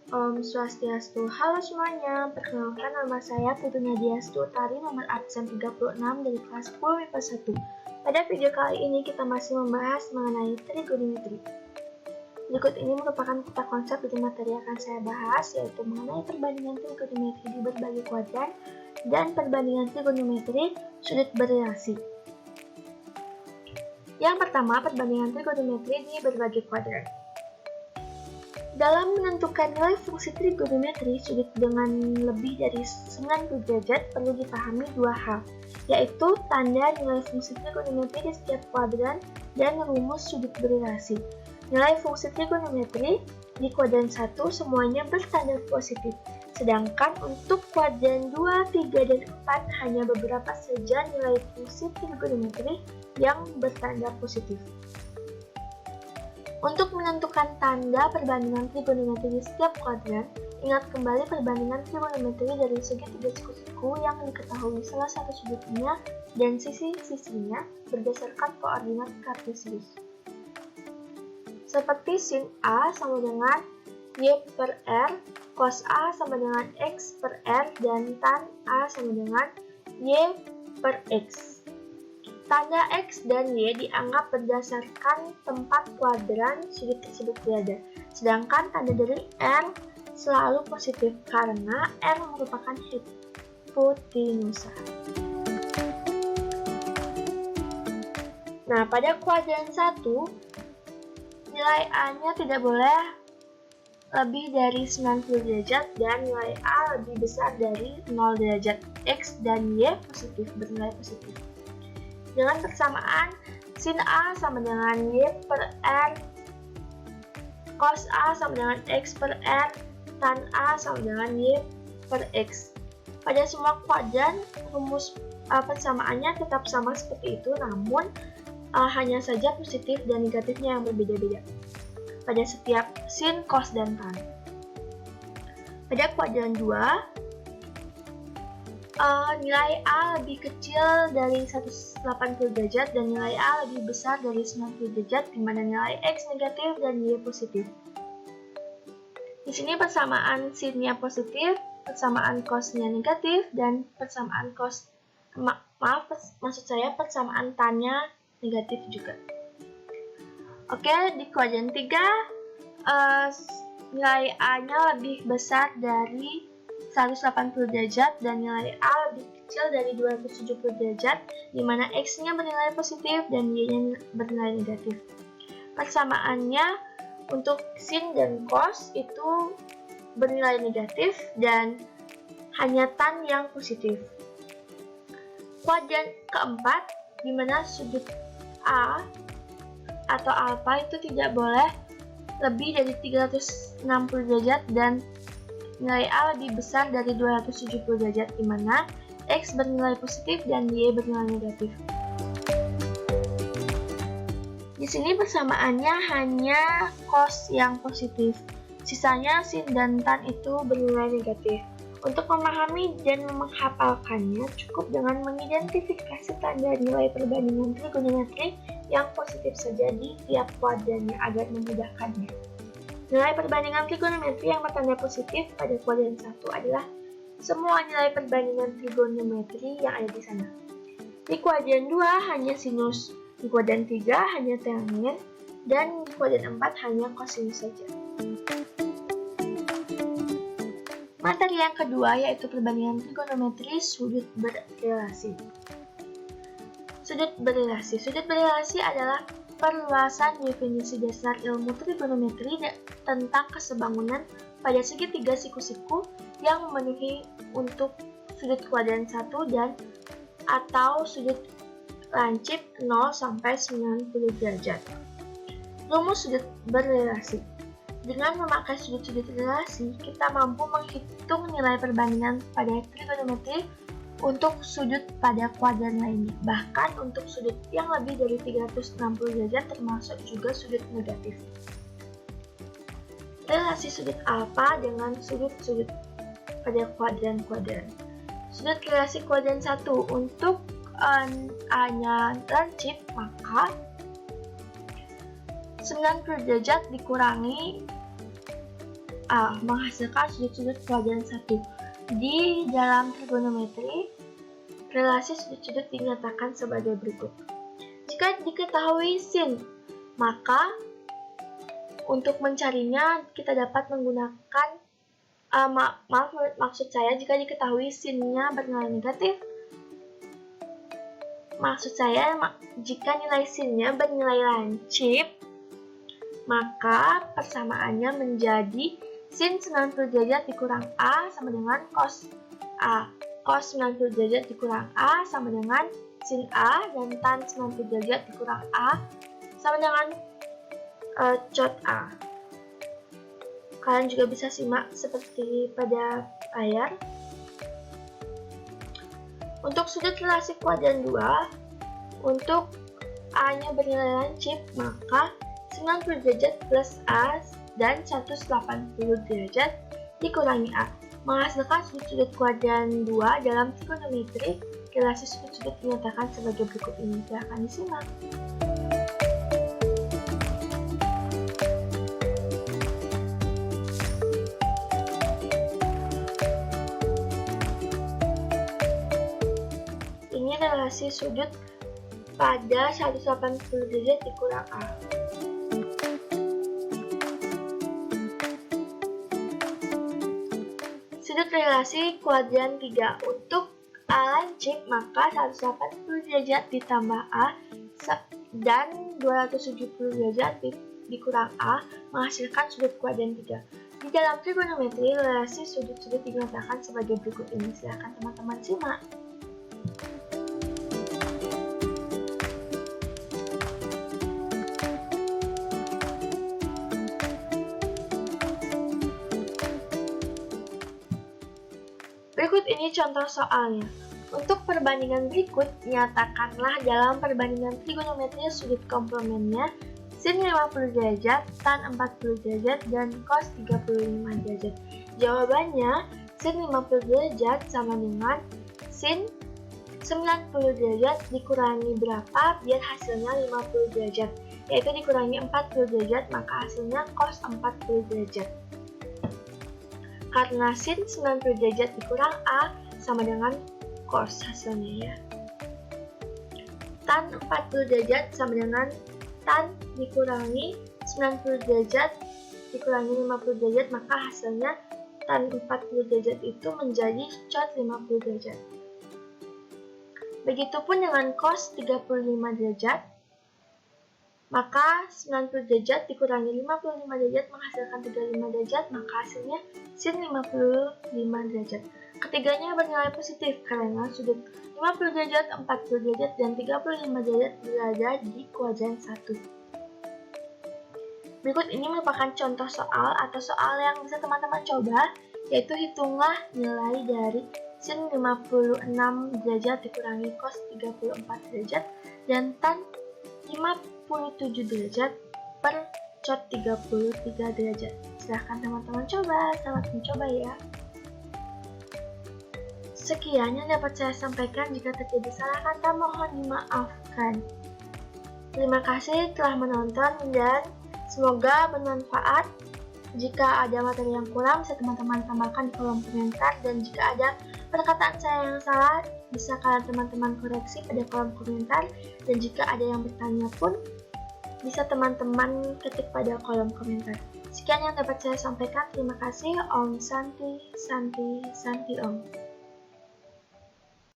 Om Swastiastu. Halo semuanya, perkenalkan nama saya Putu Nadia Stutari, nomor absen 36 dari kelas 10 MIPA 1. Pada video kali ini kita masih membahas mengenai trigonometri. Berikut ini merupakan peta konsep dari materi yang akan saya bahas, yaitu mengenai perbandingan trigonometri di berbagai kuadran dan perbandingan trigonometri sudut berrelasi. Yang pertama, perbandingan trigonometri di berbagai kuadran. Dalam menentukan nilai fungsi trigonometri sudut dengan lebih dari 90 derajat perlu dipahami dua hal, yaitu tanda nilai fungsi trigonometri di setiap kuadran dan rumus sudut berrelasi. Nilai fungsi trigonometri di kuadran 1 semuanya bertanda positif, sedangkan untuk kuadran 2, 3, dan 4 hanya beberapa saja nilai fungsi trigonometri yang bertanda positif. Untuk menentukan tanda perbandingan trigonometri di setiap kuadran, ingat kembali perbandingan trigonometri dari segi tiga siku-siku yang diketahui salah satu sudutnya dan sisi-sisinya berdasarkan koordinat kartesius. Seperti sin A sama dengan Y per R, cos A sama dengan X per R, dan tan A sama dengan Y per X. Tanda X dan Y dianggap berdasarkan tempat kuadran sudut tersebut berada, sedangkan tanda dari R selalu positif karena R merupakan hipotenusa. Nah, pada kuadran 1, nilai A-nya tidak boleh lebih dari 90 derajat dan nilai A lebih besar dari 0 derajat. X dan Y positif, bernilai positif. Dengan persamaan sin A sama dengan Y per R, cos A sama dengan X per R, tan A sama dengan Y per X. Pada semua kuadran, rumus persamaannya tetap sama seperti itu, namun hanya saja positif dan negatifnya yang berbeda-beda pada setiap sin, cos, dan tan. Pada kuadran 2, nilai A lebih kecil dari 180 derajat dan nilai A lebih besar dari 90 derajat, di mana nilai X negatif dan Y positif. Di sini persamaan sinnya positif, persamaan cosnya negatif, dan persamaan persamaan tannya negatif juga. Oke, di kuadran 3, nilai A-nya lebih besar dari 180 derajat dan nilai A lebih kecil dari 270 derajat, di mana X-nya bernilai positif dan Y-nya bernilai negatif. Persamaannya untuk sin dan cos itu bernilai negatif dan hanya tan yang positif. Kuadran keempat, di mana sudut A atau alfa itu tidak boleh lebih dari 360 derajat dan nilai A lebih besar dari 270 derajat, di mana X bernilai positif dan Y bernilai negatif. Di sini persamaannya hanya cos yang positif, sisanya sin dan tan itu bernilai negatif. Untuk memahami dan menghafalkannya, cukup dengan mengidentifikasi tanda nilai perbandingan trigonometri yang positif saja di tiap kuadrannya agar memudahkannya. Nilai perbandingan trigonometri yang bertanda positif pada kuadran 1 adalah semua nilai perbandingan trigonometri yang ada di sana. Di kuadran 2 hanya sinus, di kuadran 3 hanya tangent, dan di kuadran 4 hanya kosinus saja. Materi yang kedua yaitu perbandingan trigonometri sudut berrelasi. Sudut berrelasi adalah perluasan definisi dasar ilmu trigonometri tentang kesebangunan pada segitiga siku-siku yang memenuhi untuk sudut kuadran 1 dan atau sudut lancip 0 sampai 90 derajat. Rumus sudut berrelasi. Dengan memakai sudut-sudut relasi, kita mampu menghitung nilai perbandingan pada trigonometri untuk sudut pada kuadran lainnya, bahkan untuk sudut yang lebih dari 360 derajat termasuk juga sudut negatif. Relasi sudut alfa dengan sudut-sudut pada kuadran-kuadran. Sudut relasi kuadran 1 untuk A-nya lancip, maka 90 derajat dikurangi A menghasilkan sudut-sudut kuadran 1. Di dalam trigonometri, relasi sudut-sudut dinyatakan sebagai berikut. Jika diketahui sin, maka untuk mencarinya kita dapat menggunakan maksud saya jika diketahui sinnya bernilai negatif. Maksud saya jika nilai sinnya bernilai lancip, maka persamaannya menjadi sin 90 derajat dikurang A sama dengan cos A. Cos 90 derajat dikurang A sama dengan sin A, dan tan 90 derajat dikurang A sama dengan cot A. Kalian juga bisa simak seperti pada layar. Untuk sudut relasi kuadran 2, untuk A-nya bernilai lancip, maka 90 derajat plus A dan 180 derajat dikurangi A menghasilkan sudut-sudut kuadran 2 dalam trigonometri. Relasi sudut-sudut dinyatakan sebagai berikut ini. Silahkan disimak. Ini relasi sudut pada 180 derajat dikurang A. Sudut relasi kuadran 3. Untuk A lancip, maka 180 derajat ditambah A dan 270 derajat dikurang A menghasilkan sudut kuadran 3. Di dalam trigonometri, relasi sudut-sudut dinyatakan sebagai berikut ini. Silakan teman-teman simak. Berikut ini contoh soalnya. Untuk perbandingan berikut, nyatakanlah dalam perbandingan trigonometri sudut komplemennya sin 50 derajat, tan 40 derajat, dan cos 35 derajat. Jawabannya, sin 50 derajat sama dengan sin 90 derajat dikurangi berapa biar hasilnya 50 derajat, yaitu dikurangi 40 derajat, maka hasilnya cos 40 derajat. Karena sin 90 derajat dikurang A sama dengan cos hasilnya ya. Tan 40 derajat sama dengan tan dikurangi 90 derajat dikurangi 50 derajat, maka hasilnya tan 40 derajat itu menjadi cot 50 derajat. Begitupun dengan cos 35 derajat, maka 90 derajat dikurangi 55 derajat menghasilkan 35 derajat, maka hasilnya sin 55 derajat. Ketiganya bernilai positif karena sudut 50 derajat, 40 derajat, dan 35 derajat berada di kuadran 1. Berikut ini merupakan contoh soal atau soal yang bisa teman-teman coba, yaitu hitunglah nilai dari sin 56 derajat dikurangi cos 34 derajat dan tan 57 derajat per cot 33 derajat. Silahkan teman-teman coba, selamat mencoba ya. Sekian yang dapat saya sampaikan, jika terjadi salah kata mohon dimaafkan. Terima kasih telah menonton dan semoga bermanfaat. Jika ada materi yang kurang bisa teman-teman tambahkan di kolom komentar, dan jika ada perkataan saya yang salah bisa kalian teman-teman koreksi pada kolom komentar, dan jika ada yang bertanya pun bisa teman-teman ketik pada kolom komentar. Sekian yang dapat saya sampaikan, terima kasih. Om Santi Santi Santi Om.